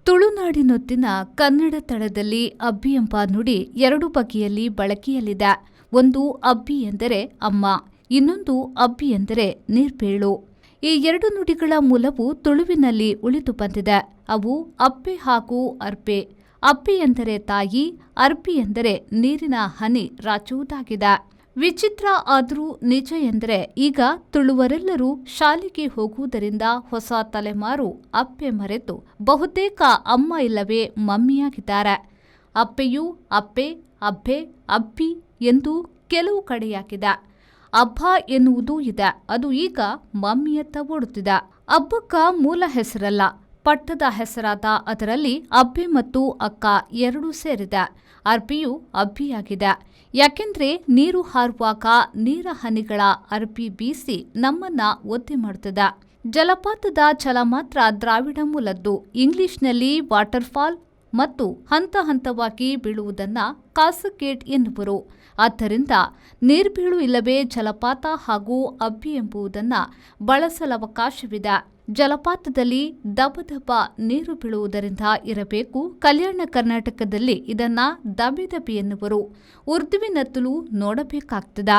ತುಳುನಾಡಿನೊತ್ತಿನ ಕನ್ನಡ ತಳದಲ್ಲಿ ಅಬ್ಬಿ ಎಂಬ ನುಡಿ ಎರಡು ಬಗೆಯಲ್ಲಿ ಬಳಕೆಯಲ್ಲಿದೆ. ಒಂದು ಅಬ್ಬಿ ಎಂದರೆ ಅಮ್ಮ, ಇನ್ನೊಂದು ಅಬ್ಬಿ ಎಂದರೆ ನೀರ್ಬೇಳು. ಈ ಎರಡು ನುಡಿಗಳ ಮೂಲವು ತುಳುವಿನಲ್ಲಿ ಉಳಿದು ಬಂದಿದೆ. ಅವು ಅಪ್ಪೆ ಹಾಗೂ ಅರ್ಪೆ. ಅಬ್ಬಿ ಎಂದರೆ ತಾಯಿ, ಅರ್ಪಿ ಎಂದರೆ ನೀರಿನ ಹನಿ ರಾಚುವುದಾಗಿದೆ. ವಿಚಿತ್ರ ಆದರೂ ನಿಜ ಎಂದರೆ ಈಗ ತುಳುವರೆಲ್ಲರೂ ಶಾಲೆಗೆ ಹೋಗುವುದರಿಂದ ಹೊಸ ತಲೆಮಾರು ಅಪ್ಪೆ ಮರೆತು ಬಹುತೇಕ ಅಮ್ಮ ಇಲ್ಲವೇ ಮಮ್ಮಿಯಾಗಿದ್ದಾರೆ. ಅಪ್ಪೆಯು ಅಪ್ಪೆ, ಅಬ್ಬೆ, ಅಬ್ಬಿ ಎಂದು ಕೆಲವು ಕಡೆಯಾಗಿದೆ. ಅಬ್ಬ ಎನ್ನುವುದೂ ಇದೆ, ಅದು ಈಗ ಮಮ್ಮಿಯತ್ತ ಓಡುತ್ತಿದೆ. ಅಬ್ಬಕ್ಕ ಮೂಲ ಹೆಸರಲ್ಲ, ಪಟ್ಟದ ಹೆಸರಾದ ಅದರಲ್ಲಿ ಅಬ್ಬೆ ಮತ್ತು ಅಕ್ಕ ಎರಡೂ ಸೇರಿದೆ. ಅರ್ಬಿಯು ಅಬ್ಬಿಯಾಗಿದೆ. ಯಾಕೆಂದ್ರೆ ನೀರು ಹಾರುವಾಗ ನೀರ ಹನಿಗಳ ಅರ್ಬಿ ಬೀಸಿ ನಮ್ಮನ್ನ ಒದ್ದೆ ಮಾಡುತ್ತದೆ. ಜಲಪಾತದ ಛಲ ಮಾತ್ರ ದ್ರಾವಿಡ ಮೂಲದ್ದು. ಇಂಗ್ಲಿಷ್ನಲ್ಲಿ ವಾಟರ್ಫಾಲ್ ಮತ್ತು ಹಂತ ಹಂತವಾಗಿ ಬೀಳುವುದನ್ನ ಕಾಸಕೇಡ್ ಎನ್ನುವರು. ಆದ್ದರಿಂದ ನೀರ್ಬೀಳು ಇಲ್ಲವೇ ಜಲಪಾತ ಹಾಗೂ ಅಬ್ಬಿ ಎಂಬುದನ್ನ ಬಳಸಲವಕಾಶವಿದೆ. ಜಲಪಾತದಲ್ಲಿ ದಬ ದಬ ನೀರು ಬೀಳುವುದರಿಂದ ಇರಬೇಕು. ಕಲ್ಯಾಣ ಕರ್ನಾಟಕದಲ್ಲಿ ಇದನ್ನ ದಬೆ ದಬೆ ಎನ್ನುವರು. ಉರ್ದುವಿನತ್ತಲೂ ನೋಡಬೇಕಾಗ್ತದೆ.